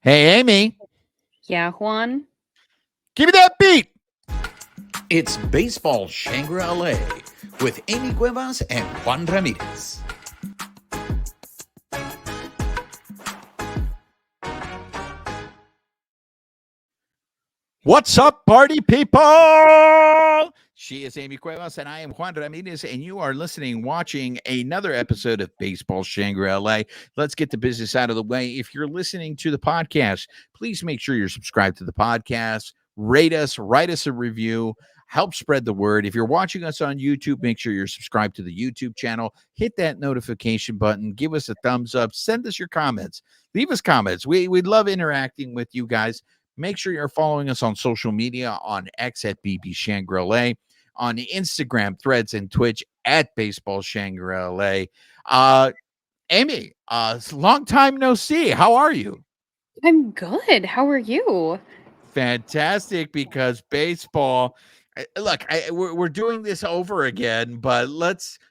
Hey, Amy, Yeah, Juan. give me that beat. It's Baseball Shangri-La with Amy Cuevas and Juan Ramirez. What's up, party people? She is Amy Cuevas, and I am Juan Ramirez, and you are listening, watching another episode of Baseball Shangri-La. Let's get the business out of the way. If you're listening to the podcast, please make sure you're subscribed to the podcast, rate us, write us a review, help spread the word. If you're watching us on YouTube, make sure you're subscribed to the YouTube channel, hit that notification button, give us a thumbs up, send us your comments, leave us comments. We'd love interacting with you guys. Make sure you're following us on social media on X at BB Shangri-La, on Instagram, Threads, and Twitch at Baseball Shangri-La. Amy, long time no see. How are you? I'm good. How are you? Fantastic, because baseball. Look, we're doing this over again, but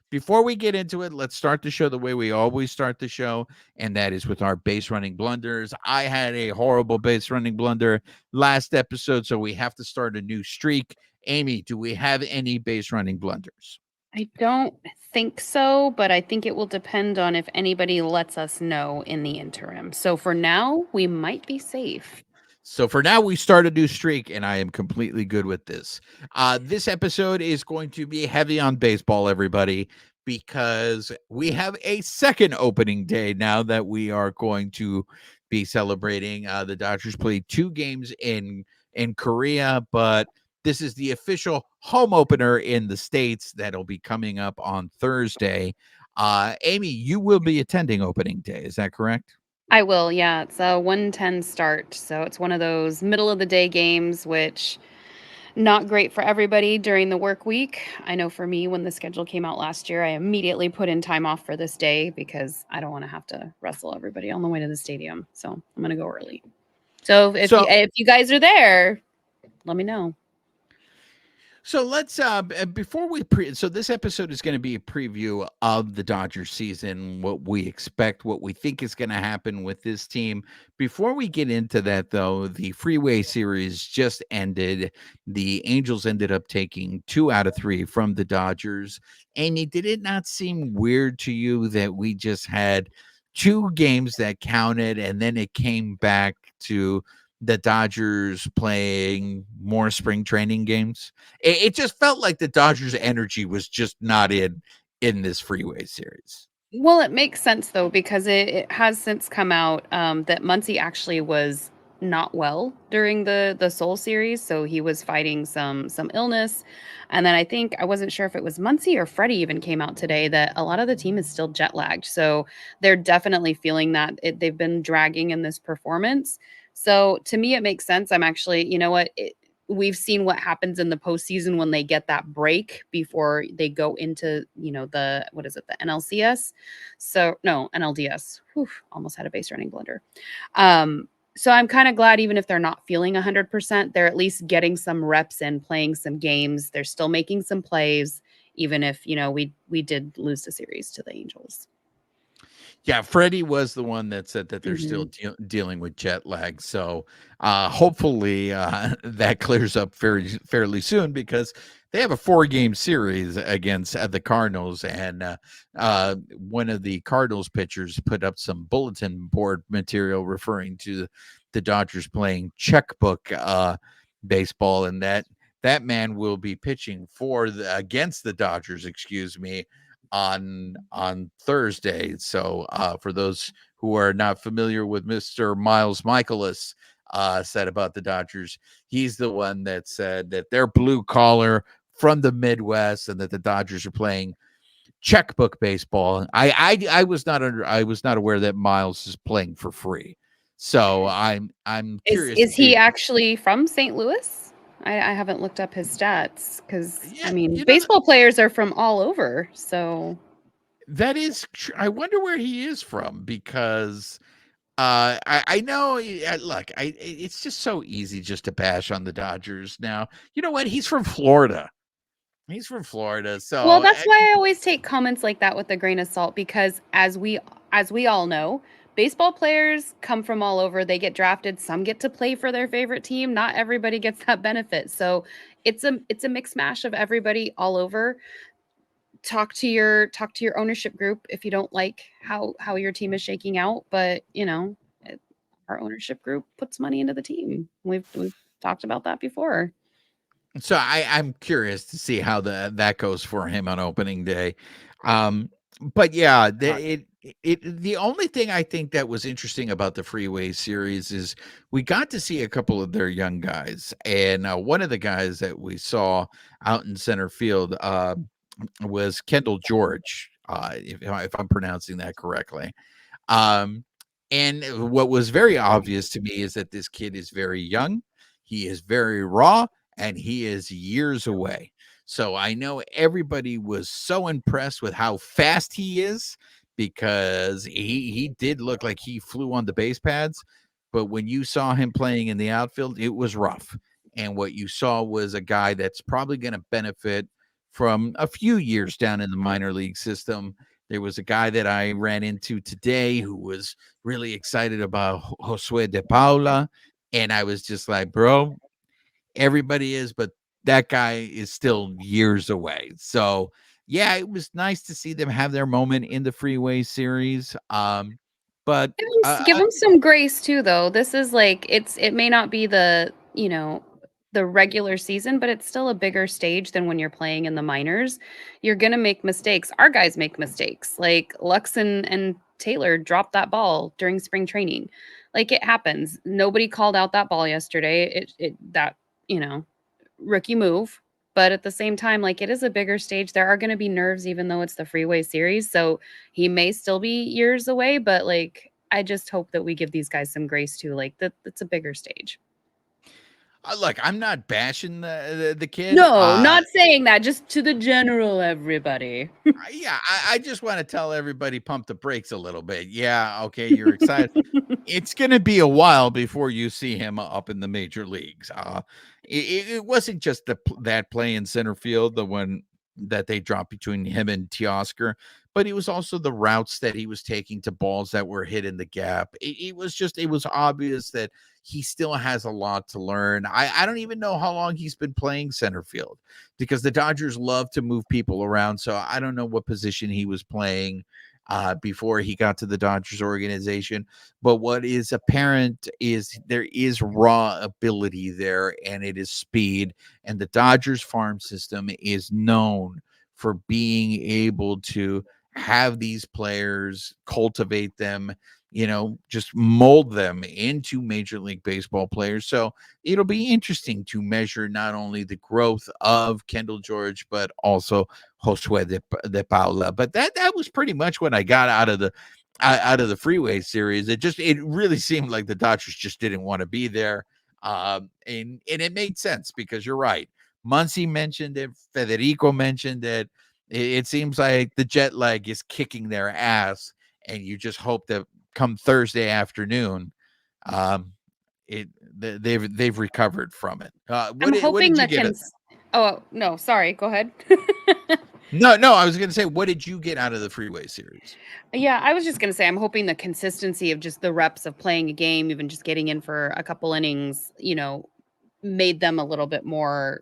before we get into it, let's start the show the way we always start the show, and that is with our base running blunders. I had a horrible base running blunder last episode, so we have to start a new streak. Amy, do we have any base running blunders? I don't think so, but I think it will depend on if anybody lets us know in the interim. So for now, we might be safe. So for now, we start a new streak, and I am completely good with this. This episode is going to be heavy on baseball, everybody, because we have a second opening day now that we are going to be celebrating. The Dodgers played 2 games in Korea, but this is the official home opener in the States that'll be coming up on Thursday. Amy, you will be attending opening day. Is that correct? I will, yeah. It's a 1:10 start, so it's one of those middle of the day games, which not great for everybody during the work week. I know for me, when the schedule came out last year, I immediately put in time off for this day because I don't want to have to wrestle everybody on the way to the stadium. So I'm gonna go early. So So if you guys are there, let me know. So let's before we so this episode is going to be a preview of the Dodgers season, what we expect, what we think is going to happen with this team. Before we get into that though, the Freeway Series just ended. The Angels ended up taking 2 out of 3 from the Dodgers. Amy, did it not seem weird to you that we just had 2 games that counted and then it came back to the Dodgers playing more spring training games? It just felt like the Dodgers' energy was just not in this Freeway Series. Well, it makes sense though because it has since come out that Muncie actually was not well during the Soul series, so he was fighting some illness, and then I think I wasn't sure if it was Muncie or Freddie even came out today that a lot of the team is still jet lagged, so they're definitely feeling that they've been dragging in this performance. So to me, it makes sense. I'm actually, you know what? We've seen what happens in the postseason when they get that break before they go into, the what is it, the NLCS? So no, NLDS. Whew, almost had a base running blunder. So I'm kind of glad even if they're not feeling 100%, they're at least getting some reps in, playing some games. They're still making some plays, even if we did lose the series to the Angels. Yeah, Freddie was the one that said that they're still Mhm. dealing with jet lag. So hopefully that clears up fairly soon, because they have a 4-game series against the Cardinals, and one of the Cardinals pitchers put up some bulletin board material referring to the Dodgers playing checkbook baseball, and that man will be pitching against the Dodgers, excuse me, on Thursday. So for those who are not familiar with Mr. Miles Michaelis, said about the Dodgers, he's the one that said that they're blue collar from the Midwest and that the Dodgers are playing checkbook baseball. I was not aware that Miles is playing for free. So I'm Is curious to is see. he actually from St. Louis? I haven't looked up his stats because I Yeah, mean baseball players are from all over. So that is I wonder where he is from, because I know. Look, it's just so easy just to bash on the Dodgers now. You know what? He's from Florida. He's from Florida, well, so that's why I always take comments like that with a grain of salt because as we all know, baseball players come from all over. They get drafted. Some get to play for their favorite team. Not everybody gets that benefit. So it's a mixed mash of everybody all over. Talk to your ownership group if you don't like how your team is shaking out. But our ownership group puts money into the team. We've talked about that before. So I'm curious to see how that goes for him on opening day. But yeah, the only thing I think that was interesting about the Freeway Series is we got to see a couple of their young guys, and one of the guys that we saw out in center field was Kendall George, if I'm pronouncing that correctly. Um, and what was very obvious to me is that this kid is very young, he is very raw, and he is years away. So I know everybody was so impressed with how fast he is because he did look like he flew on the base pads. But when you saw him playing in the outfield, it was rough. And what you saw was a guy that's probably going to benefit from a few years down in the minor league system. There was a guy that I ran into today who was really excited about Josue de Paula. And I was just like, bro, everybody is, but that guy is still years away. So, yeah, it was nice to see them have their moment in the Freeway Series. But Give them some grace too, though. This is like it may not be the regular season, but it's still a bigger stage than when you're playing in the minors. You're gonna make mistakes. Our guys make mistakes. Like Lux and Taylor dropped that ball during spring training. Like it happens. Nobody called out that ball yesterday. You know, rookie move. But at the same time, like it is a bigger stage. There are going to be nerves, even though it's the Freeway Series. So he may still be years away, but like I just hope that we give these guys some grace too. Like that's a bigger stage. look, I'm not bashing the kid. No, not saying that. Just to the general everybody. Yeah, I just want to tell everybody pump the brakes a little bit. Yeah, okay, you're excited. It's going to be a while before you see him up in the major leagues. It wasn't just that play in center field, the one that they dropped between him and Teoscar, but it was also the routes that he was taking to balls that were hit in the gap. It was obvious that he still has a lot to learn. I don't even know how long he's been playing center field because the Dodgers love to move people around. So I don't know what position he was playing before he got to the Dodgers organization. But what is apparent is there is raw ability there, and it is speed. And the Dodgers farm system is known for being able to have these players, cultivate them, just mold them into Major League Baseball players. So it'll be interesting to measure not only the growth of Kendall George, but also Josue de Paula. But that was pretty much what I got out of the Freeway Series. It really seemed like the Dodgers just didn't want to be there. And it made sense because you're right. Muncy mentioned it. Federico mentioned it. It seems like the jet lag is kicking their ass, and you just hope that come Thursday afternoon, they've recovered from it. I'm What hoping did you that get? Oh no, sorry. Go ahead. No, I was going to say, what did you get out of the Freeway Series? Yeah, I was just going to say, I'm hoping the consistency of just the reps of playing a game, even just getting in for a couple innings, made them a little bit more,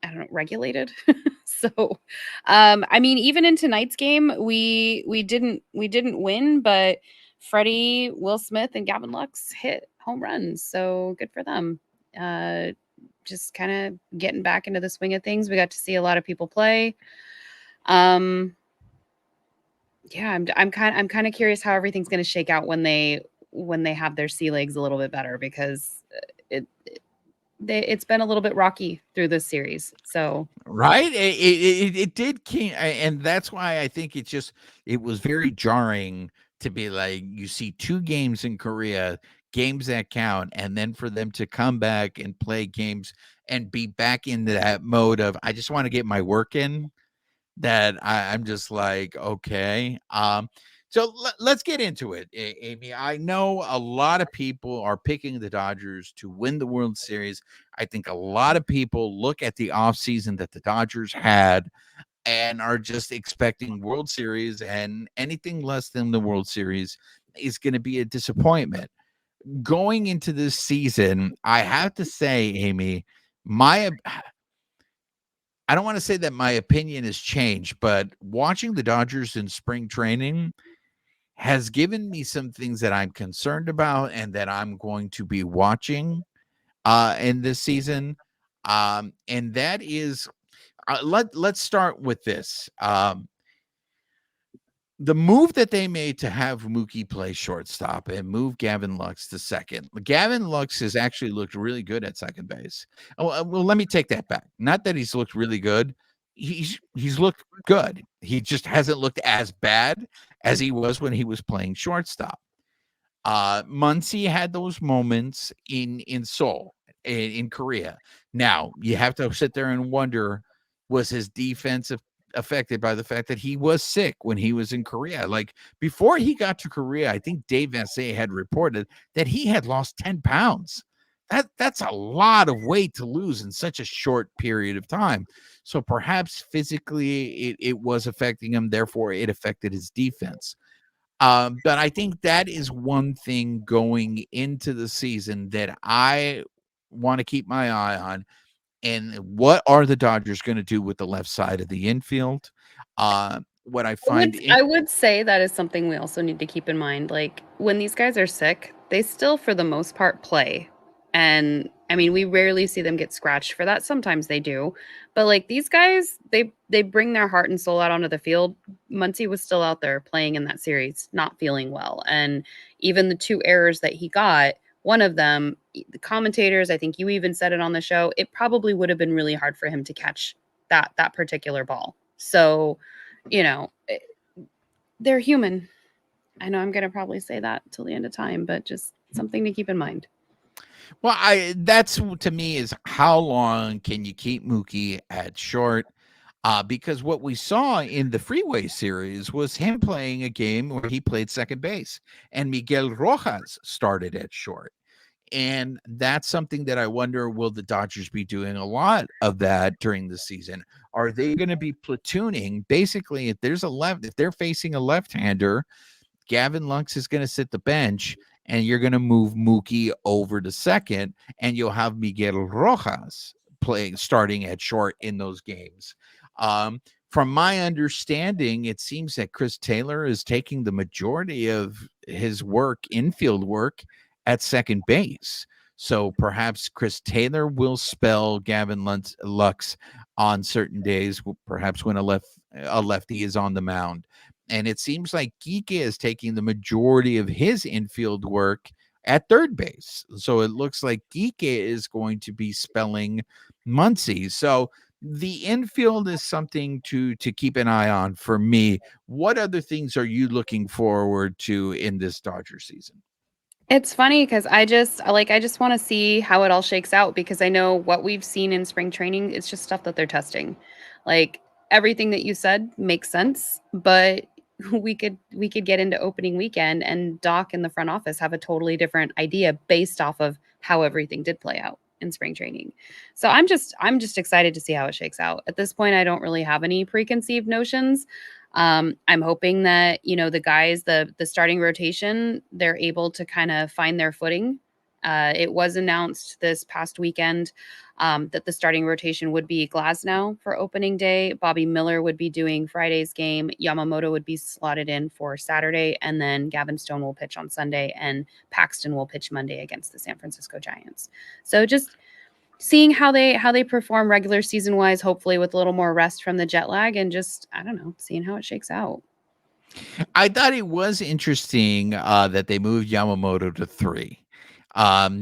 I don't know, regulated. So, I mean, even in tonight's game, we didn't win, but Freddie, Will Smith, and Gavin Lux hit home runs. So good for them. Just kind of getting back into the swing of things. We got to see a lot of people play. Yeah, I'm kind of curious how everything's going to shake out when they have their sea legs a little bit better because it's been a little bit rocky through this series. So right, it did, and that's why I think it was very jarring to be like you see two games in Korea, games that count, and then for them to come back and play games and be back into that mode of I just want to get my work in. That I'm just like, okay. So let's get into it, Amy. I know a lot of people are picking the Dodgers to win the World Series. I think a lot of people look at the offseason that the Dodgers had and are just expecting World Series, and anything less than the World Series is going to be a disappointment. Going into this season, I have to say, Amy, my I don't want to say that my opinion has changed, but watching the Dodgers in spring training has given me some things that I'm concerned about and that I'm going to be watching in this season. And that is let's start with this. The move that they made to have Mookie play shortstop and move Gavin Lux to second. Gavin Lux has actually looked really good at second base. Oh, well, let me take that back. Not that he's looked really good. He's looked good. He just hasn't looked as bad as he was when he was playing shortstop. Muncy had those moments in Seoul, in Korea. Now, you have to sit there and wonder, was his defense affected by the fact that he was sick when he was in Korea? Like, before he got to Korea, I think Dave Vassay had reported that he had lost 10 pounds. That's a lot of weight to lose in such a short period of time. So perhaps physically it was affecting him, therefore it affected his defense. But I think that is one thing going into the season that I want to keep my eye on. And what are the Dodgers going to do with the left side of the infield? What I find I would say that is something we also need to keep in mind. Like, when these guys are sick, they still, for the most part, play. And I mean, we rarely see them get scratched for that. Sometimes they do. But like, these guys, they bring their heart and soul out onto the field. Muncy was still out there playing in that series, not feeling well. And even the 2 errors that he got, one of them, the commentators, I think you even said it on the show, it probably would have been really hard for him to catch that particular ball. So, they're human. I know I'm going to probably say that till the end of time, but just something to keep in mind. Well, that's to me is how long can you keep Mookie at short? Because what we saw in the Freeway Series was him playing a game where he played second base and Miguel Rojas started at short. And that's something that I wonder, will the Dodgers be doing a lot of that during the season? Are they going to be platooning? Basically, if they're facing a left-hander, Gavin Lux is going to sit the bench and you're going to move Mookie over to second and you'll have Miguel Rojas starting at short in those games. From my understanding, it seems that Chris Taylor is taking the majority of his infield work at second base. So perhaps Chris Taylor will spell Gavin Lux on certain days, perhaps when a lefty is on the mound. And it seems like Kike is taking the majority of his infield work at third base. So it looks like Kike is going to be spelling Muncy. So the infield is something to keep an eye on for me. What other things are you looking forward to in this Dodger season? It's funny because I just want to see how it all shakes out, because I know what we've seen in spring training, it's just stuff that they're testing. Like, everything that you said makes sense, but we could get into opening weekend and Doc in the front office have a totally different idea based off of how everything did play out in spring training. So I'm just excited to see how it shakes out. At this point, I don't really have any preconceived notions. I'm hoping that, the guys, the starting rotation, they're able to kind of find their footing. It was announced this past weekend that the starting rotation would be Glasnow for opening day. Bobby Miller would be doing Friday's game. Yamamoto would be slotted in for Saturday. And then Gavin Stone will pitch on Sunday. And Paxton will pitch Monday against the San Francisco Giants. So just seeing how they perform regular season wise, hopefully with a little more rest from the jet lag, and just, I don't know, seeing how it shakes out. I thought it was interesting that they moved Yamamoto to 3.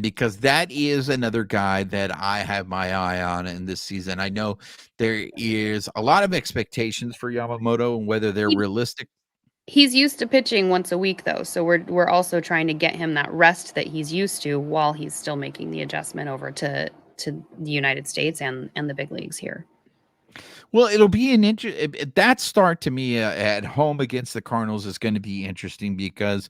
Because that is another guy that I have my eye on in this season. I know there is a lot of expectations for Yamamoto and whether they're realistic. He's used to pitching once a week, though, so we're also trying to get him that rest that he's used to while he's still making the adjustment over to the United States and the big leagues here. Well, it'll be that start to me at home against the Cardinals is going to be interesting because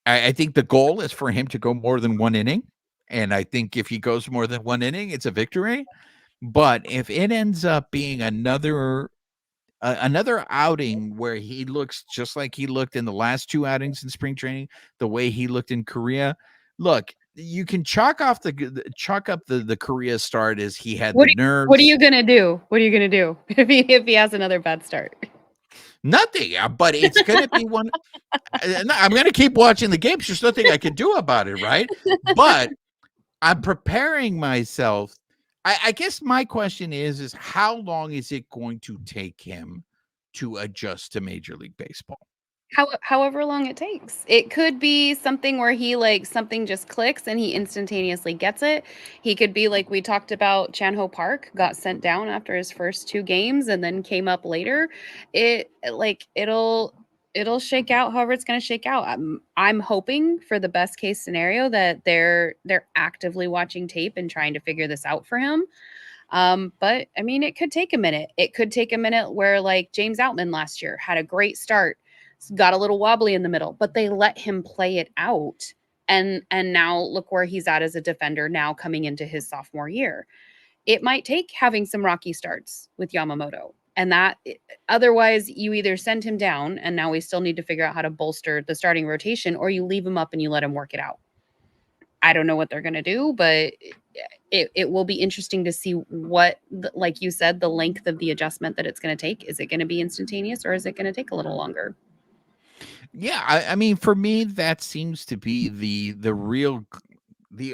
I think the goal is for him to go more than 1 inning. And I think if he goes more than 1 inning, it's a victory. But if it ends up being another another outing where he looks just like he looked in the last 2 outings in spring training, the way he looked in Korea. Look, you can chalk up the Korea start as he had What the are, what are nerves. you gonna do? What are you gonna do if he has another bad start? Nothing, but it's gonna be one. No, I'm gonna keep watching the games. There's nothing I can do about it, right? But I'm preparing myself. I guess my question is how long is it going to take him to adjust to Major League Baseball? However long it takes. It could be something where he like something just clicks and he instantaneously gets it. He could be like we talked about Chan-Ho Park got sent down after his first 2 games and then came up later. It'll shake out however it's going to shake out. I'm hoping for the best case scenario that they're actively watching tape and trying to figure this out for him. But I mean, it could take a minute. It could take a minute where like James Outman last year had a great start, got a little wobbly in the middle, but they let him play it out. And now look where he's at as a defender now coming into his sophomore year. It might take having some rocky starts with Yamamoto. And otherwise you either send him down and now we still need to figure out how to bolster the starting rotation, or you leave him up and you let him work it out. I don't know what they're going to do, but it will be interesting to see what, like you said, the length of the adjustment that it's going to take. Is it going to be instantaneous or is it going to take a little longer? Yeah, I mean, for me, that seems to be the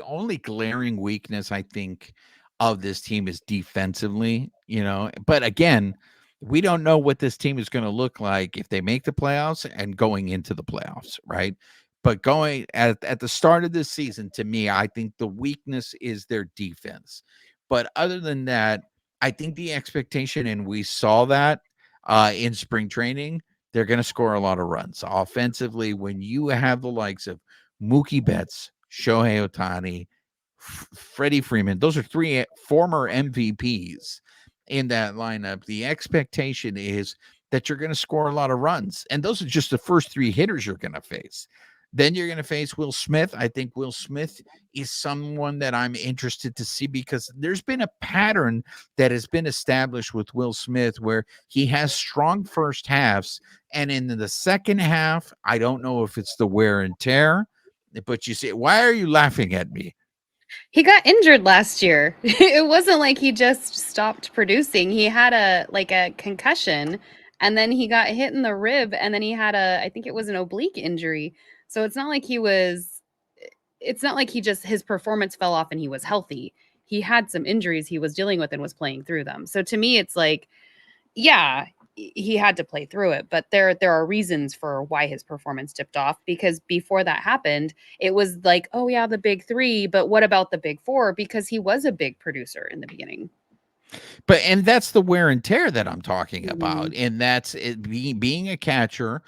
only glaring weakness I think of this team is defensively, you know. But again, we don't know what this team is going to look like if they make the playoffs and going into the playoffs, right? But going at the start of this season, to me, I think the weakness is their defense. But other than that, I think the expectation, and we saw that in spring training, they're going to score a lot of runs offensively when you have the likes of Mookie Betts, Shohei Ohtani, Freddie Freeman. Those are 3 former MVPs in that lineup. The expectation is that you're going to score a lot of runs, and those are just the first 3 hitters you're going to face. Then you're going to face Will Smith. I think Will Smith is someone that I'm interested to see because there's been a pattern that has been established with Will Smith where he has strong first halves. And in the second half, I don't know if it's the wear and tear, but you say, why are you laughing at me? He got injured last year. It wasn't like he just stopped producing. He had a concussion and then he got hit in the rib and then he had I think it was an oblique injury. So it's not like he just his performance fell off and he was healthy. He had some injuries he was dealing with and was playing through them. So to me it's like, yeah, he had to play through it, but there are reasons for why his performance tipped off, because before that happened, it was like, oh yeah, the big 3, but what about the big 4, because he was a big producer in the beginning. And that's the wear and tear that I'm talking about. Mhm. And that's it, being a catcher.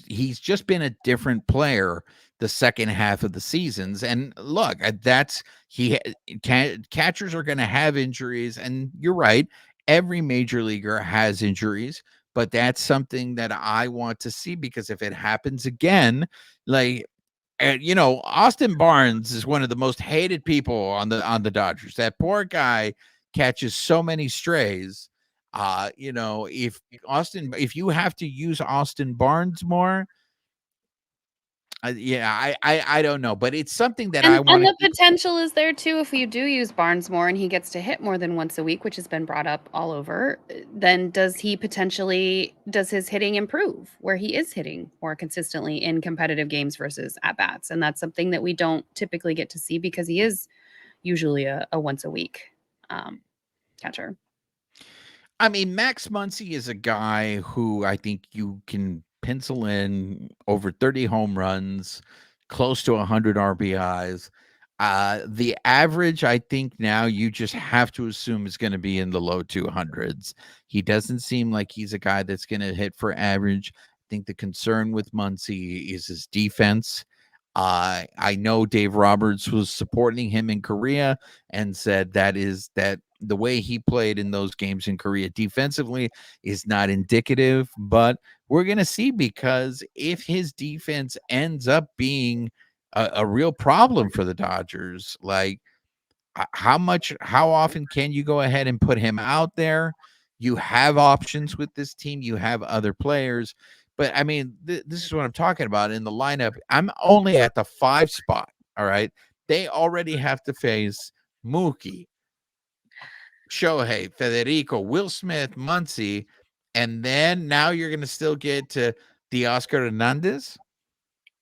He's just been a different player the second half of the seasons. And look, that's catchers are going to have injuries. And you're right. Every major leaguer has injuries, but that's something that I want to see because if it happens again, like, and Austin Barnes is one of the most hated people on the Dodgers. That poor guy catches so many strays. If you have to use Austin Barnes more, yeah, I don't know, but it's something that I And want to the potential is there too if you do use Barnes more and he gets to hit more than once a week, which has been brought up all over, then does his hitting improve where he is hitting more consistently in competitive games versus at bats? And that's something that we don't typically get to see because he is usually a once a week um, catcher. I mean, Max Muncy is a guy who I think you can pencil in over 30 home runs, close to 100 RBIs. The average, I think now you just have to assume is going to be in the low 200s. He doesn't seem like he's a guy that's going to hit for average. I think the concern with Muncy is his defense. I know Dave Roberts was supporting him in Korea and said that the way he played in those games in Korea defensively is not indicative, but we're going to see because if his defense ends up being a real problem for the Dodgers, like how often can you go ahead and put him out there? You have options with this team. You have other players. But I mean, this is what I'm talking about in the lineup. I'm only at the 5 spot. All right. They already have to face Mookie, Shohei, Federico, Will Smith, Muncy, and then now you're going to still get to the Oscar Hernandez.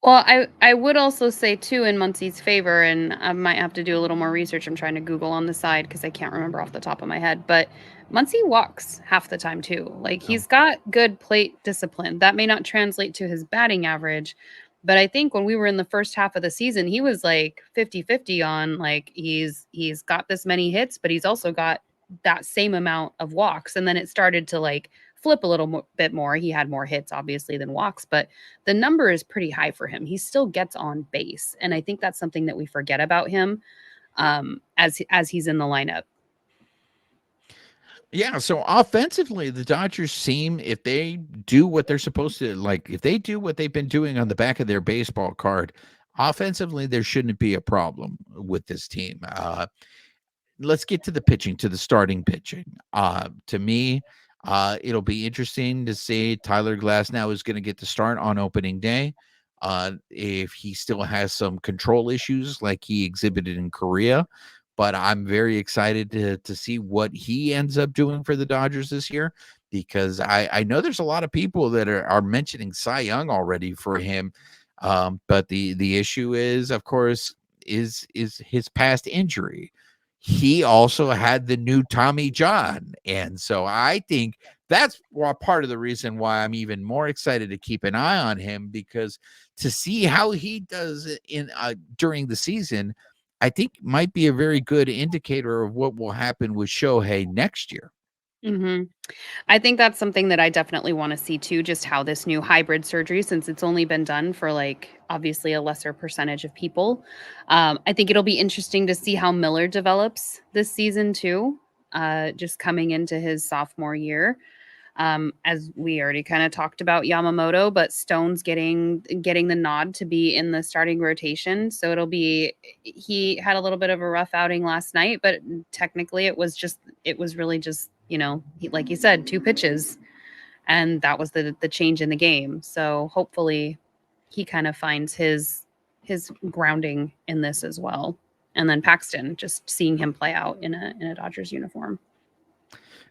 Well, I would also say too in Muncie's favor, and I might have to do a little more research. I'm trying to Google on the side because I can't remember off the top of my head. But Muncie walks half the time too. Like Oh. he's got good plate discipline. That may not translate to his batting average, but I think when we were in the first half of the season, he was like 50-50 on like he's got this many hits, but he's also got that same amount of walks. And then it started to like flip a little bit more. He had more hits obviously than walks, but the number is pretty high for him. He still gets on base, and I think that's something that we forget about him as he's in the lineup. Yeah, so offensively, the Dodgers seem if they do what they're supposed to, like if they do what they've been doing on the back of their baseball card, offensively there shouldn't be a problem with this team. Let's get to the pitching, to the starting pitching. To me, it'll be interesting to see Tyler Glass now is going to get to start on opening day. If he still has some control issues like he exhibited in Korea, but I'm very excited to see what he ends up doing for the Dodgers this year because I know there's a lot of people that are mentioning Cy Young already for him. But the issue is, of course, is his past injury. He also had the new Tommy John. And so I think that's part of the reason why I'm even more excited to keep an eye on him because to see how he does in during the season, I think might be a very good indicator of what will happen with Shohei next year. Hmm. I think that's something that I definitely want to see too, just how this new hybrid surgery, since it's only been done for like obviously a lesser percentage of people. I think it'll be interesting to see how Miller develops this season too, just coming into his sophomore year. As we already kind of talked about Yamamoto, but Stone's getting the nod to be in the starting rotation. So it'll be he had a little bit of a rough outing last night, but technically it was really just, like you said, 2 pitches. And that was the change in the game. So hopefully he kind of finds his grounding in this as well. And then Paxton, just seeing him play out in a Dodgers uniform.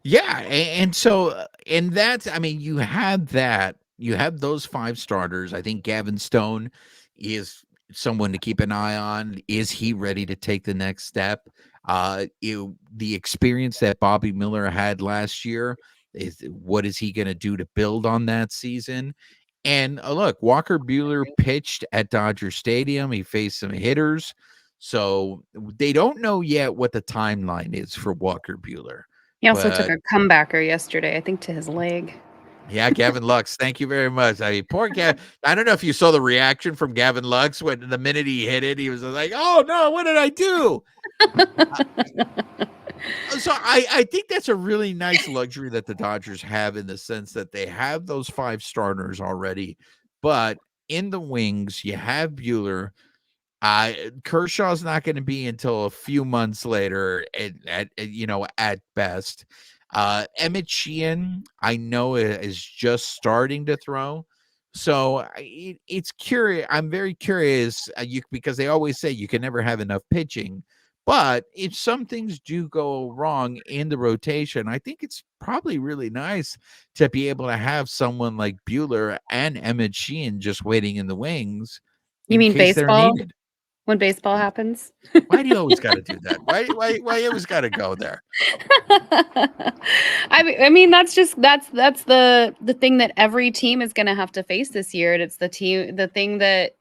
Yeah, and so and that's I mean, you have that. You have those 5 starters. I think Gavin Stone is someone to keep an eye on. Is he ready to take the next step? The experience that Bobby Miller had last year is what is he going to do to build on that season? And look, Walker Buehler pitched at Dodger Stadium. He faced some hitters. So they don't know yet what the timeline is for Walker Buehler. He also took But a comebacker yesterday, I think to his leg. yeah, Gavin Lux, thank you very much. I mean, poor Gavin. I don't know if you saw the reaction from Gavin Lux when the minute he hit it, he was like, "Oh no, what did I do?" So I think that's a really nice luxury that the Dodgers have in the sense that they have those 5 starters already, but in the wings you have Bueller. Kershaw's not going to be until a few months later, at best. Emmett Sheehan, I know is just starting to throw, so it's curious. I'm very curious, because they always say you can never have enough pitching. But if some things do go wrong in the rotation, I think it's probably really nice to be able to have someone like Bueller and Emmett Sheehan just waiting in the wings You in mean case they're baseball? needed. When baseball happens? Why do you always gotta do that? Why you always gotta go there? I mean that's the thing that every team is going to have to face this year, and it's the thing that,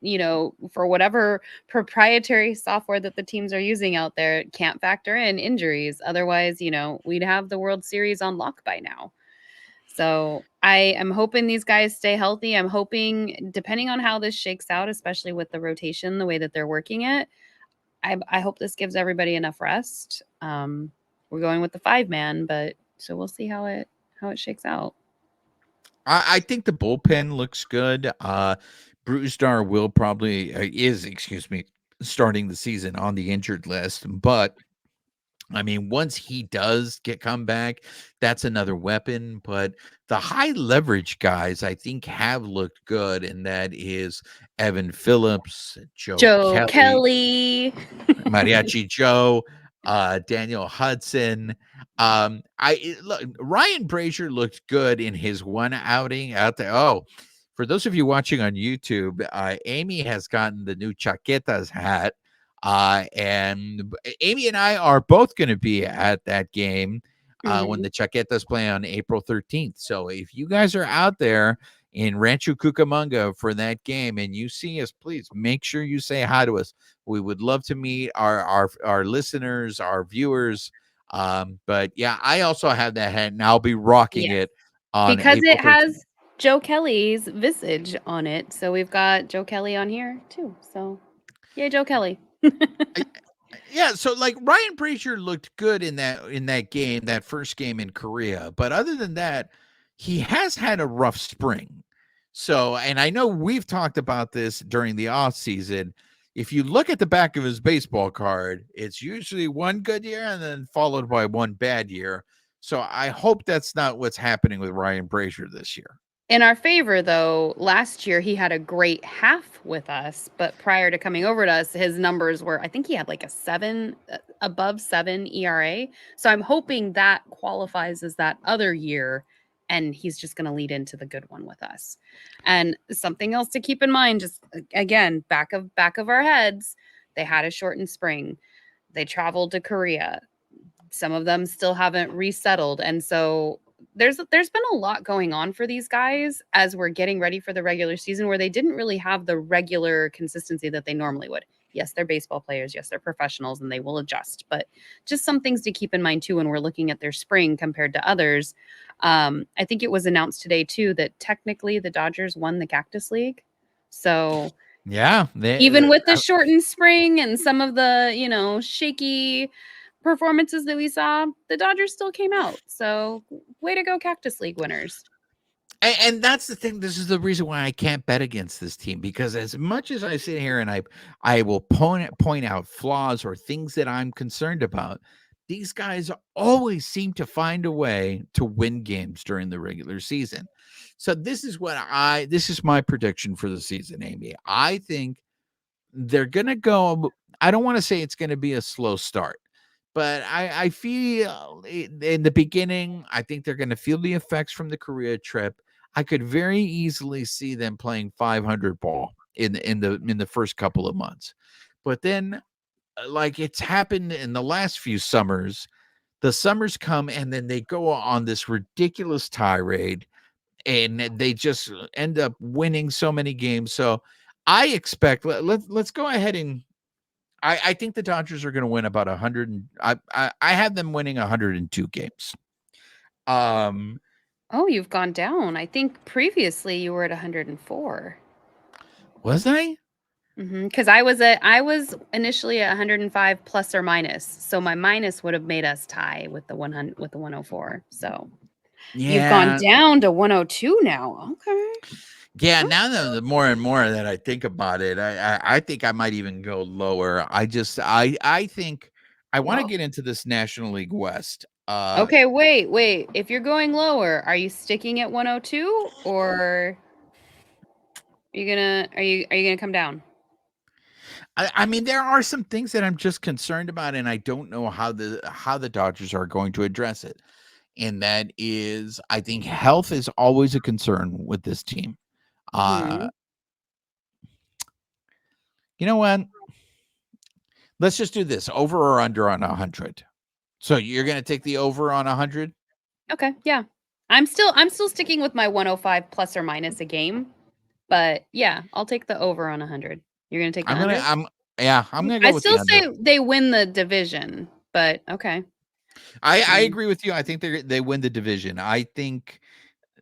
for whatever proprietary software that the teams are using out there, it can't factor in injuries. Otherwise, we'd have the World Series on lock by now. So I am hoping these guys stay healthy. I'm hoping, depending on how this shakes out, especially with the rotation, the way that they're working it, I hope this gives everybody enough rest. We're going with the 5-man, but so we'll see how it shakes out. I think the bullpen looks good. Brusdar will probably is, excuse me, starting the season on the injured list, but I mean, once he does come back, that's another weapon. But the high leverage guys, I think, have looked good, and that is Evan Phillips, Joe Joe Kelly, Kelly. Mariachi Joe, Daniel Hudson. Look, Ryan Brazier looked good in his one outing out there. Oh, for those of you watching on YouTube, Amy has gotten the new Chaquetas hat. And Amy and I are both going to be at that game when the Chaquetas play on April 13th. So if you guys are out there in Rancho Cucamonga for that game and you see us, please make sure you say hi to us. We would love to meet our listeners, our viewers. But yeah, I also have that hat and I'll be rocking Yes, it on because April it 13th. has Joe Kelly's visage on it. So we've got Joe Kelly on here too. So yay, Joe Kelly. Yeah, so like Ryan Brazier looked good in that game, that first game in Korea. But other than that, he has had a rough spring. So, and I know we've talked about this during the off season. If you look at the back of his baseball card, it's usually one good year and then followed by one bad year. So I hope that's not what's happening with Ryan Brazier this year. In our favor, though, last year he had a great half with us, but prior to coming over to us, his numbers were, I think he had like a 7, above 7 ERA. So I'm hoping that qualifies as that other year, and he's just going to lead into the good one with us. And something else to keep in mind, just again, back of our heads, they had a shortened spring. They traveled to Korea. Some of them still haven't resettled, and so there's been a lot going on for these guys as we're getting ready for the regular season where they didn't really have the regular consistency that they normally would. Yes, they're baseball players. Yes, they're professionals and they will adjust, but just some things to keep in mind too when we're looking at their spring compared to others. I think it was announced today too that technically the Dodgers won the Cactus League. So Yeah, even with the shortened spring and some of the, shaky performances that we saw, the Dodgers still came out. So, way to go, Cactus League winners. And that's the thing. This is the reason why I can't bet against this team because as much as I sit here and I will point out flaws or things that I'm concerned about, these guys always seem to find a way to win games during the regular season. So this is my prediction for the season, Amy. I think they're gonna go. I don't want to say it's gonna be a slow start. But I feel in the beginning, I think they're going to feel the effects from the Korea trip. I could very easily see them playing 500 ball in the first couple of months. But then, like it's happened in the last few summers, the summers come and then they go on this ridiculous tirade and they just end up winning so many games. So I expect let's go ahead and I think the Dodgers are going to win about 100. I have them winning 102 games. Oh, you've gone down. I think previously you were at 104. Was I? Because I was initially at 105 plus or minus, so my minus would have made us tie with the 100 with the 104. So you've gone Yeah. down to 102 now. Okay. Yeah. Now that the more and more that I think about it, I think I might even go lower. I think I want to Whoa. get into this National League West. Okay, wait. If you're going lower, are you sticking at 102 or are you gonna come down? I mean, there are some things that I'm just concerned about, and I don't know how the Dodgers are going to address it. And that is, I think health is always a concern with this team. Uh, Mhm. you know what? Let's just do this over or under on 100. So you're going to take the over on 100? Okay, yeah. I'm still sticking with my 105 plus or minus a game, but yeah, I'll take the over on 100. You're gonna take the I'm going under? to, I'm, yeah, I'm going to I go with the still under. say they win the division, but okay. I Mm, agree with you. I think they win the division. I think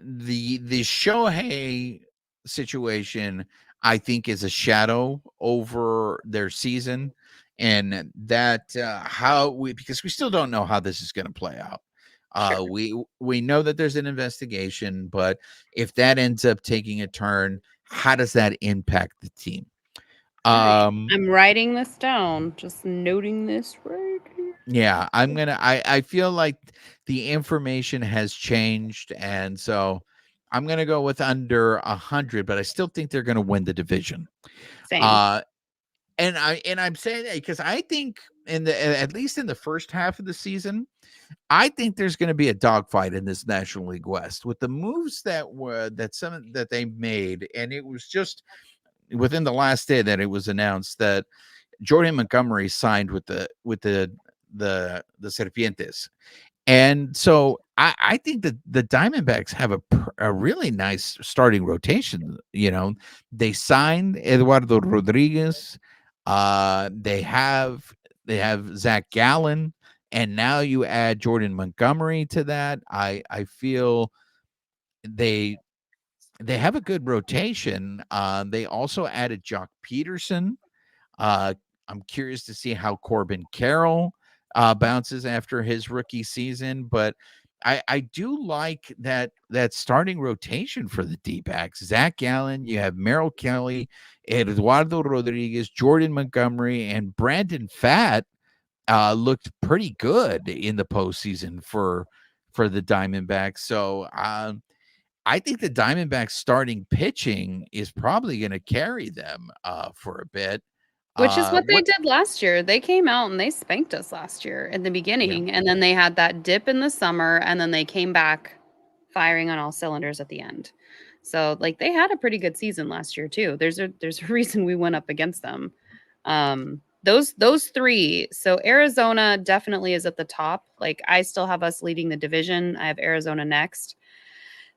the Shohei situation, I think, is a shadow over their season, and that how we because we still don't know how this is going to play out. sure. We know that there's an investigation, but if that ends up taking a turn, how does that impact the team? All right. Um, I'm writing this down. Just noting this right here. Yeah, I feel like the information has changed, and so I'm gonna go with under 100, but I still think they're gonna win the division. Same. Uh, and I'm saying that because I think at least in the first half of the season, I think there's gonna be a dogfight in this National League West with the moves that they made, and it was just within the last day that it was announced that Jordan Montgomery signed with the Serpientes. And so I think that the Diamondbacks have a really nice starting rotation. They signed Eduardo Rodriguez. They have Zach Gallen, and now you add Jordan Montgomery to that. I feel they they have a good rotation. They also added Jock Peterson. uh, I'm curious to see how Corbin Carroll bounces after his rookie season, but I do like that starting rotation for the D-backs. Zach Gallen, you have Merrill Kelly, Eduardo Rodriguez, Jordan Montgomery, and Brandon Fatt looked pretty good in the postseason for the Diamondbacks. So I think the Diamondbacks starting pitching is probably going to carry them for a bit. Which is what they What did last year. They came out and they spanked us last year in the Yeah. beginning, and then they had that dip in the summer, and then they came back firing on all cylinders at the end. So, like, they had a pretty good season last year too. There's a reason we went up against them. Those 3. So Arizona definitely is at the top. Like, I still have us leading the division. I have Arizona next.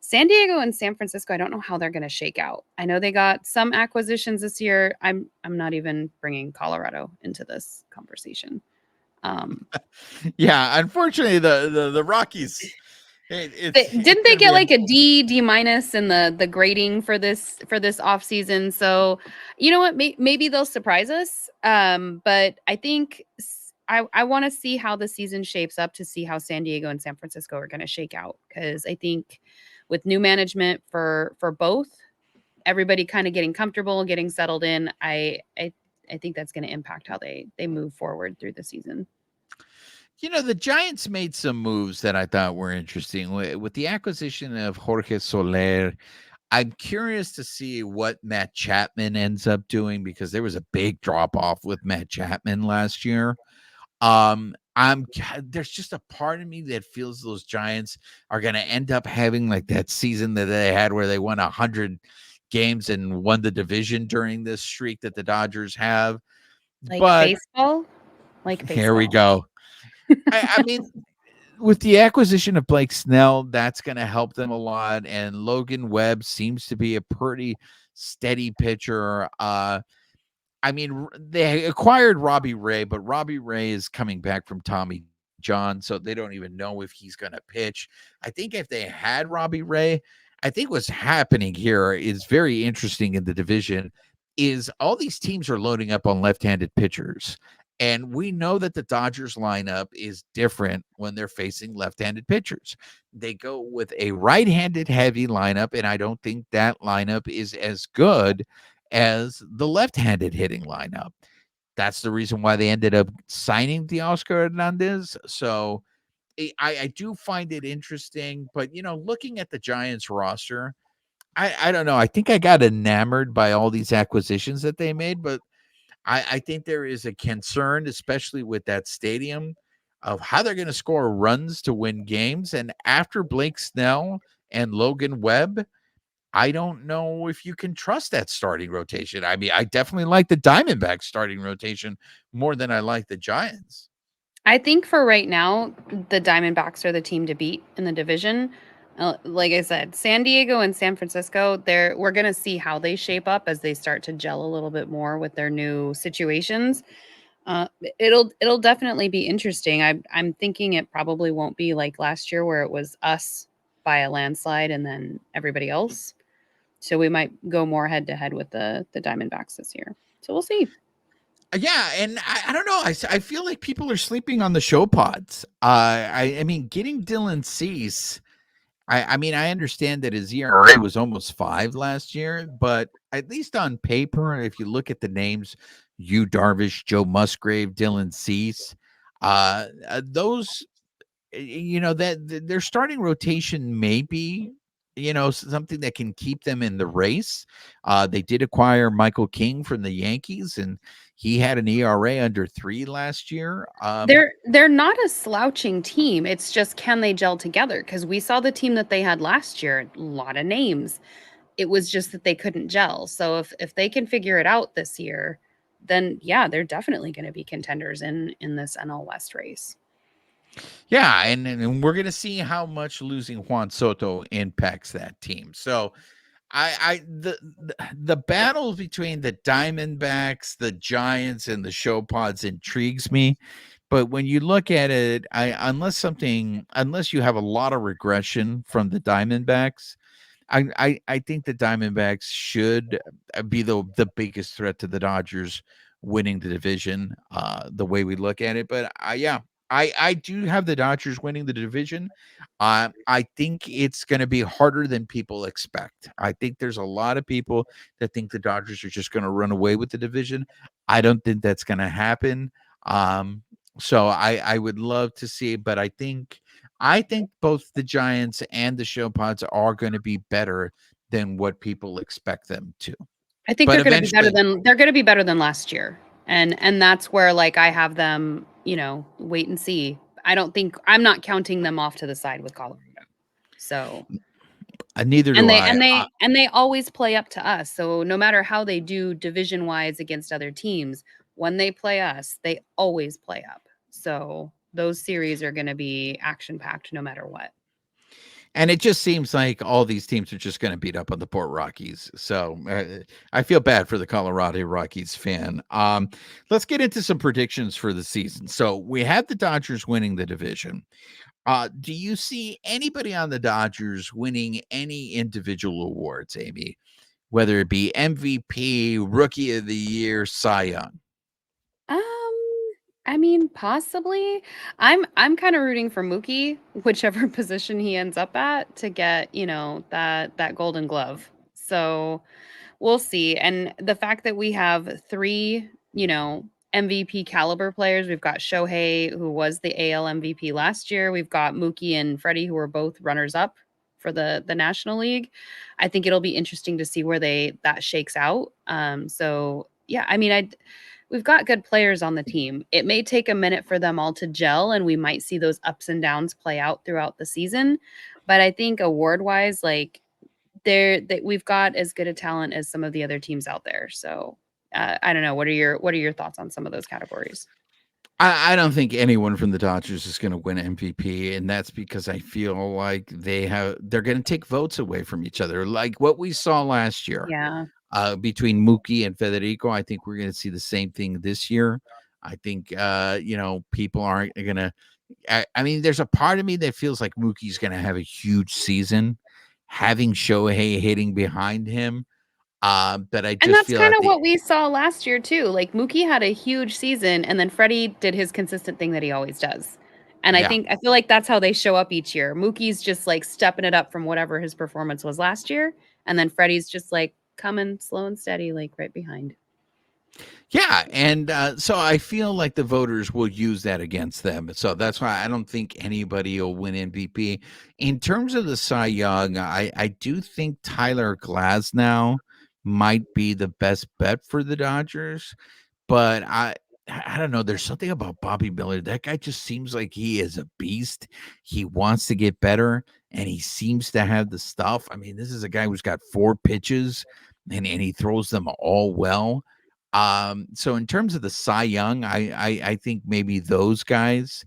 San Diego and San Francisco, I don't know how they're going to shake out. I know they got some acquisitions this year. I'm not even bringing Colorado into this conversation. Um, Yeah, unfortunately the Rockies it's didn't they going to get be like a D minus in the grading for this off season? So you know what? Maybe they'll surprise us. But I think I want to see how the season shapes up to see how San Diego and San Francisco are going to shake out, because I think with new management for both, everybody kind of getting comfortable, getting settled in, I think that's going to impact how they move forward through the season. the Giants made some moves that I thought were interesting with the acquisition of Jorge Soler. I'm curious to see what Matt Chapman ends up doing because there was a big drop off with Matt Chapman last year. There's just a part of me that feels those Giants are going to end up having like that season that they had where they won 100 games and won the division during this streak that the Dodgers have. Like But baseball, like here we baseball. go. I mean, with the acquisition of Blake Snell, that's going to help them a lot. And Logan Webb seems to be a pretty steady pitcher. I mean, they acquired Robbie Ray, but Robbie Ray is coming back from Tommy John, so they don't even know if he's going to pitch. I think if they had Robbie Ray, I think what's happening here is very interesting in the division is all these teams are loading up on left-handed pitchers. And we know that the Dodgers lineup is different when they're facing left-handed pitchers. They go with a right-handed heavy lineup, and I don't think that lineup is as good as the left-handed hitting lineup. That's the reason why they ended up signing the Oscar Hernandez. So I do find it interesting, but looking at the Giants roster, I don't know. I think I got enamored by all these acquisitions that they made, but I think there is a concern, especially with that stadium, of how they're going to score runs to win games. And after Blake Snell and Logan Webb, I don't know if you can trust that starting rotation. I mean, I definitely like the Diamondbacks starting rotation more than I like the Giants. I think for right now, the Diamondbacks are the team to beat in the division. Like I said, San Diego and San Francisco, we're going to see how they shape up as they start to gel a little bit more with their new situations. It'll definitely be interesting. I'm thinking it probably won't be like last year where it was us by a landslide and then everybody else. So we might go more head to head with the Diamondbacks this year. So we'll see. Yeah, and I don't know. I feel like people are sleeping on the show pods. I mean, getting Dylan Cease. I mean, I understand that his ERA was almost 5 last year, but at least on paper, if you look at the names, Yu Darvish, Joe Musgrave, Dylan Cease, Those, that their starting rotation may be, something that can keep them in the race. They did acquire Michael King from the Yankees, and he had an ERA under 3 last year. They're not a slouching team. It's just can they gel together? Because we saw the team that they had last year, a lot of names. It was just that they couldn't gel. So if they can figure it out this year, then yeah, they're definitely going to be contenders in this NL West race. Yeah, and we're gonna see how much losing Juan Soto impacts that team. So the battle between the Diamondbacks, the Giants, and the Show Pods intrigues me. But when you look at it, unless you have a lot of regression from the Diamondbacks, I think the Diamondbacks should be the biggest threat to the Dodgers winning the division, the way we look at it. But yeah, I do have the Dodgers winning the division. I think it's going to be harder than people expect. I think there's a lot of people that think the Dodgers are just going to run away with the division. I don't think that's going to happen. So I would love to see, but I think both the Giants and the Show Pods are going to be better than what people expect them to. I think But they're going to be better eventually, than last year. And that's where like I have them, wait and see. I'm not counting them off to the side with Colorado. So, neither and do they I. and they and they always play up to us. So no matter how they do division-wise against other teams, when they play us, they always play up. So those series are going to be action-packed no matter what. And it just seems like all these teams are just going to beat up on the Port Rockies. So I feel bad for the Colorado Rockies fan. Let's get into some predictions for the season. So we have the Dodgers winning the division. Do you see anybody on the Dodgers winning any individual awards, Amy? Whether it be MVP, Rookie of the Year, Cy Young? Um, I mean, possibly. I'm kind of rooting for Mookie, whichever position he ends up at, to get, that Golden Glove. So we'll see. And the fact that we have three, MVP caliber players, we've got Shohei, who was the AL MVP last year. We've got Mookie and Freddie, who were both runners up for the National League. I think it'll be interesting to see where that shakes out. So yeah, I mean, we've got good players on the team. It may take a minute for them all to gel, and we might see those ups and downs play out throughout the season. But I think award wise, like that we've got as good a talent as some of the other teams out there. So I don't know. What are your thoughts on some of those categories? I don't think anyone from the Dodgers is going to win MVP, and that's because I feel like they're going to take votes away from each other, like what we saw last year. Yeah. Between Mookie and Federico, I think we're going to see the same thing this year. I think people aren't going to. I mean, there's a part of me that feels like Mookie's going to have a huge season, having Shohei hitting behind him. But I And just that's feel kind at of the what we saw last year too. Like Mookie had a huge season and then Freddie did his consistent thing that he always does. And yeah. I feel like that's how they show up each year. Mookie's just like stepping it up from whatever his performance was last year, and then Freddie's just like coming slow and steady like right behind. Yeah, and so I feel like the voters will use that against them. So that's why I don't think anybody will win MVP. In terms of the Cy Young, I do think Tyler Glasnow might be the best bet for the Dodgers, but I don't know. There's something about Bobby Miller. That guy just seems like he is a beast. He wants to get better, and he seems to have the stuff. I mean, this is a guy who's got 4 pitches, and he throws them all well. So in terms of the Cy Young, I think maybe those guys.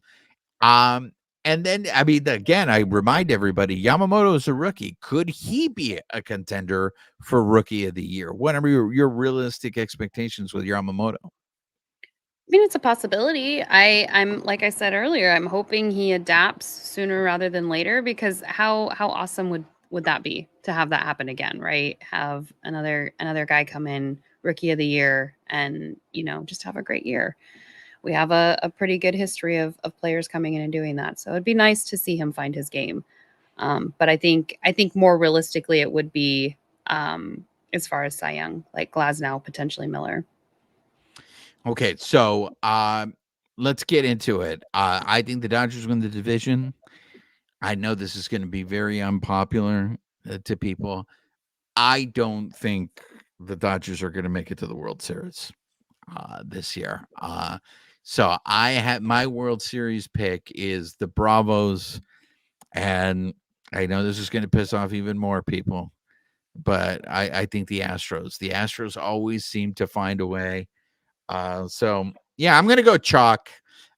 Um, and then I mean, again, I remind everybody, Yamamoto is a rookie. Could he be a contender for Rookie of the Year? What are your realistic expectations with Yamamoto? I mean, it's a possibility. I'm like I said earlier, I'm hoping he adapts sooner rather than later because how awesome would that be to have that happen again, right? Have another guy come in rookie of the year and, just have a great year. We have a pretty good history of players coming in and doing that. So it'd be nice to see him find his game. But I think more realistically it would be as far as Cy Young, like Glasnow, potentially Miller. Okay, so let's get into it. I think the Dodgers win the division. I know this is going to be very unpopular to people. I don't think the Dodgers are going to make it to the World Series this year. So I have my World Series pick is the Bravos, and I know this is going to piss off even more people, but I think the Astros. The Astros always seem to find a way. So yeah, I'm gonna go chalk.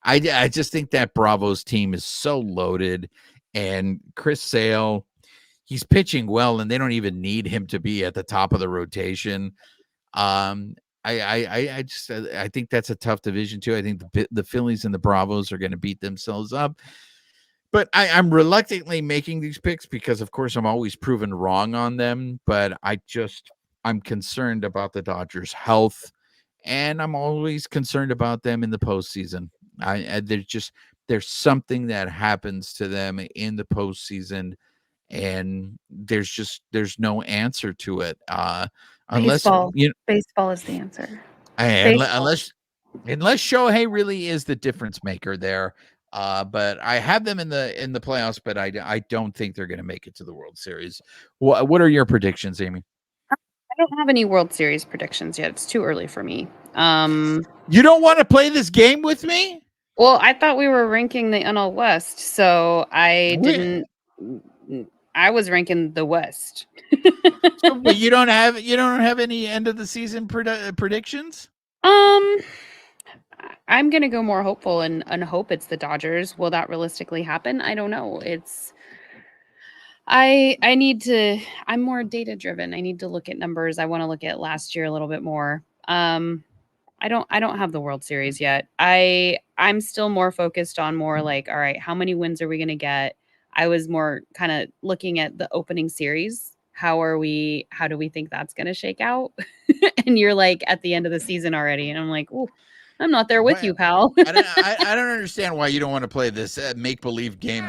I just think that Bravos team is so loaded, and Chris Sale, he's pitching well, and they don't even need him to be at the top of the rotation. Um, I think that's a tough division too. I think the Phillies and the Bravos are going to beat themselves up. But I'm reluctantly making these picks because, of course, I'm always proven wrong on them. But I'm concerned about the Dodgers' health, and I'm always concerned about them in the postseason. There's something that happens to them in the postseason, and there's no answer to it. Unless Baseball. you know, Baseball is the answer. Baseball. unless Shohei really is the difference maker there. But I have them in the playoffs, but I don't think they're going to make it to the World Series. What are your predictions, Amy? I don't have any World Series predictions yet. It's too early for me. You don't want to play this game with me? Well, I thought we were ranking the NL West, so I Wait, didn't. I was ranking the West. but you don't have any end of the season predictions? Um, I'm gonna go more hopeful and hope it's the Dodgers. Will that realistically happen? I don't know. I need to. I'm more data driven. I need to look at numbers. I want to look at last year a little bit more. I don't have the World Series yet. I'm still more focused on more like, all right, how many wins are we gonna get? I was more kind of looking at the opening series. How do we think that's gonna shake out? And you're like at the end of the season already. And I'm like, oh, I'm not there with What? you, pal. I don't understand why you don't want to play this make believe game.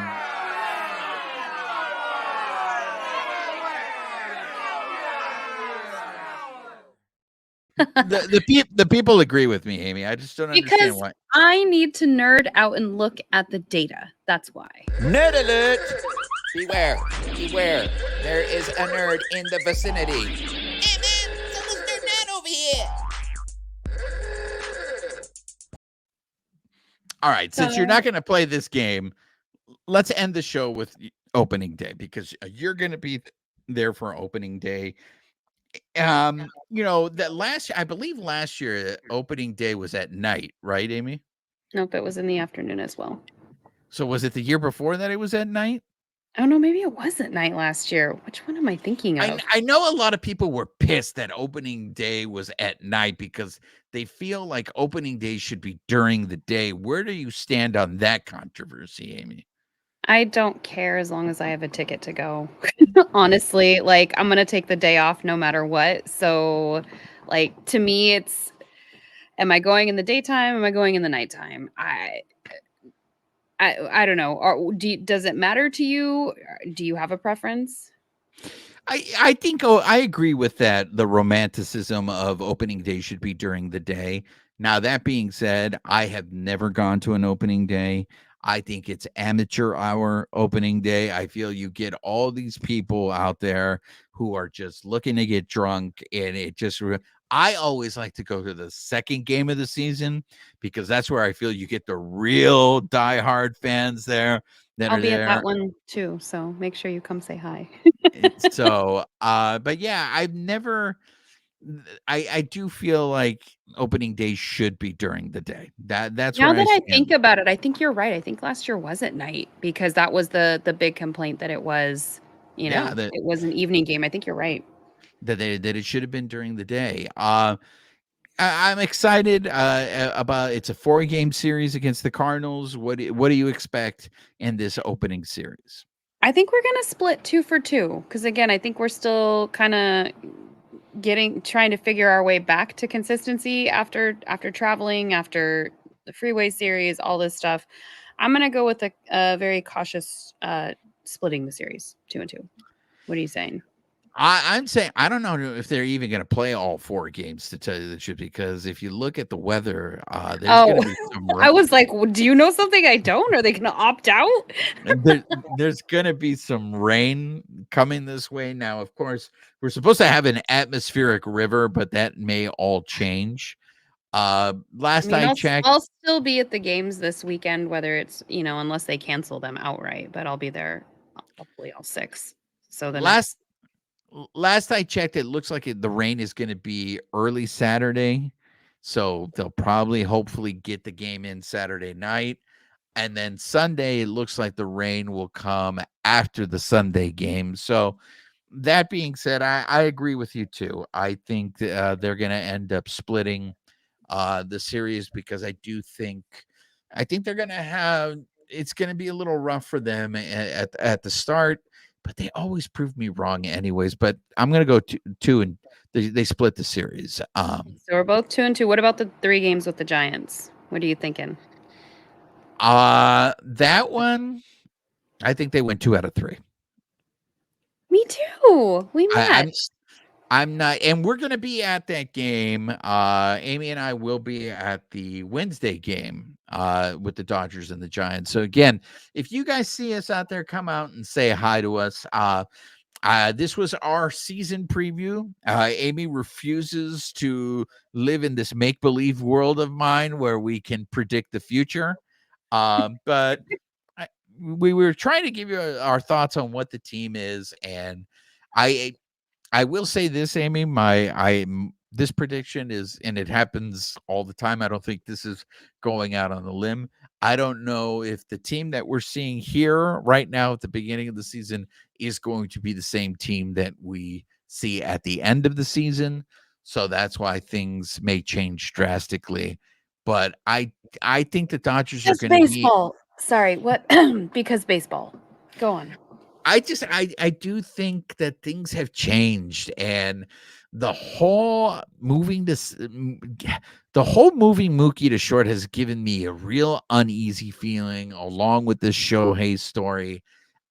The people agree with me, Amy. I just don't understand Because why. I need to nerd out and look at the data. That's why. Nerd alert! Beware, beware. There is a nerd in the vicinity. Hey man, someone's nerding out over here. All right, since you're not going to play this game, let's end the show with opening day because you're going to be there for opening day. I believe last year opening day was at night, right, Amy? Nope, it was in the afternoon as well. So was it the year before that it was at night? Oh no, maybe it was at night last year. Which one am I thinking of? I know a lot of people were pissed that opening day was at night because they feel like opening day should be during the day. Where do you stand on that controversy, Amy? I don't care as long as I have a ticket to go. Honestly, like I'm gonna take the day off no matter what. So, like to me, it's am I going in the daytime? Am I going in the nighttime? I don't know. Does it matter to you? Do you have a preference? I think I agree with that. The romanticism of opening day should be during the day. Now that being said, I have never gone to an opening day. I think it's amateur hour opening day. I feel you get all these people out there who are just looking to get drunk, and I always like to go to the second game of the season because that's where I feel you get the real diehard fans there that I'll are be at there. that one too. So make sure you come say hi. But yeah, I've never. I do feel like opening day should be during the day. That's Now where I that I think stand. about it, I think you're right. I think last year was at night because that was the big complaint that it was, Yeah, that it was an evening game. I think you're right. that it should have been during the day. I'm excited about it's a 4-game series against the Cardinals. What do you expect in this opening series? I think we're gonna split 2 for 2 because again, I think we're still kind of trying to figure our way back to consistency after traveling, after the Freeway Series, all this stuff. I'm gonna go with a very cautious splitting the series 2 and 2. What are you saying? I'm saying I don't know if they're even going to play all 4 games, to tell you the truth, because if you look at the weather, there's going Oh, to be some I was like, do you know something I don't? Are they going to opt out? there's going to be some rain coming this way. Now, of course, we're supposed to have an atmospheric river, but that may all change. I Last mean, I checked, I'll still be at the games this weekend, whether it's, unless they cancel them outright, but I'll be there hopefully all 6. So the last next last I checked, it looks like the rain is going to be early Saturday. So they'll probably hopefully get the game in Saturday night. And then Sunday, it looks like the rain will come after the Sunday game. So that being said, I agree with you too. I think they're going to end up splitting the series, because I think they're going to have, it's going to be a little rough for them at the start, but they always prove me wrong anyways. But I'm going to go two, and they split the series. So we're both 2-2. What about the 3 games with the Giants? What are you thinking? That one, I think they went 2 out of 3. Me too. We I'm matched. I'm not, and we're going to be at that game. Amy and I will be at the Wednesday game with the Dodgers and the Giants. So again, if you guys see us out there, come out and say hi to us. This was our season preview. Amy refuses to live in this make-believe world of mine where we can predict the future. But we were trying to give you our thoughts on what the team is, and I will say this, Amy, this prediction is, and it happens all the time. I don't think this is going out on a limb. I don't know if the team that we're seeing here right now at the beginning of the season is going to be the same team that we see at the end of the season. So that's why things may change drastically. But I think the Dodgers are Just going to be, baseball. Sorry, what? Because baseball. Go on. I do think that things have changed, and the whole the whole moving Mookie to short has given me a real uneasy feeling, along with this Shohei story.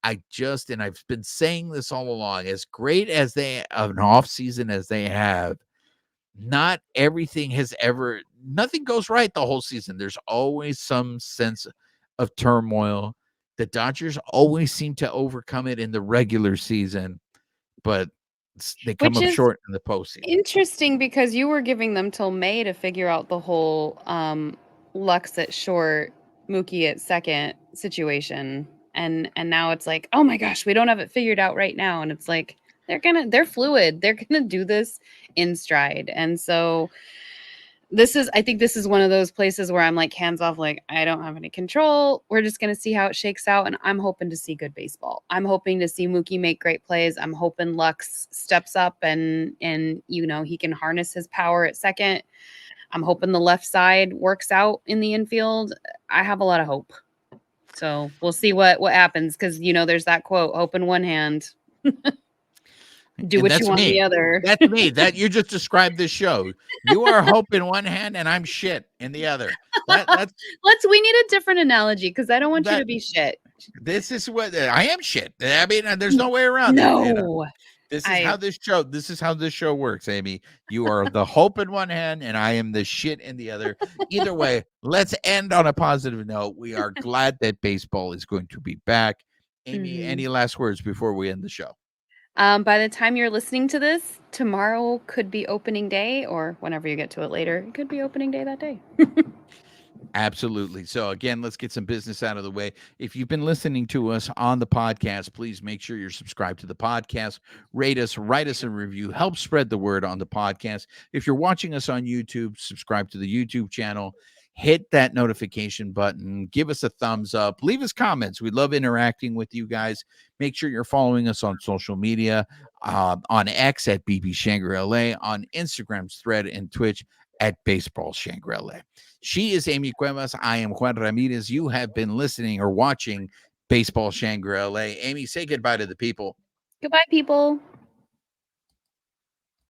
And I've been saying this all along, as great as they of an off season as they have, not everything nothing goes right the whole season. There's always some sense of turmoil. The Dodgers always seem to overcome it in the regular season, but they come Which up is short in the postseason. interesting because you were giving them till May to figure out the whole Lux at short, Mookie at second situation. And now it's like, oh my gosh, we don't have it figured out right now. And it's like they're fluid. They're gonna do this in stride. And so I think this is one of those places where I'm like hands off, like I don't have any control. We're just going to see how it shakes out. And I'm hoping to see good baseball. I'm hoping to see Mookie make great plays. I'm hoping Lux steps up and he can harness his power at second. I'm hoping the left side works out in the infield. I have a lot of hope. So we'll see what happens. Cause there's that quote, hope in one hand. Do And what you that's want in me. the other. That's me. That you just described this show. You are hope in one hand, and I'm shit in the other. That's We need a different analogy because I don't want you that. to be shit. This is what I am. Shit. I mean, there's no way around it. No. This is how this show works, Amy. You are the hope in one hand, and I am the shit in the other. Either way, let's end on a positive note. We are glad that baseball is going to be back. Amy, any last words before we end the show? By the time you're listening to this, tomorrow could be opening day, or whenever you get to it later, it could be opening day that day. Absolutely. So again, let's get some business out of the way. If you've been listening to us on the podcast, please make sure you're subscribed to the podcast, rate us, write us a review, help spread the word on the podcast. If you're watching us on YouTube, subscribe to the YouTube channel, hit that notification button, give us a thumbs up, leave us comments. We love interacting with you guys. Make sure you're following us on social media, on X at BB Shangri-La, on Instagram's Thread and Twitch at Baseball Shangri-La. She is Amy Cuevas. I am Juan Ramirez. You have been listening or watching Baseball Shangri-La. Amy, say goodbye to the people. Goodbye, people.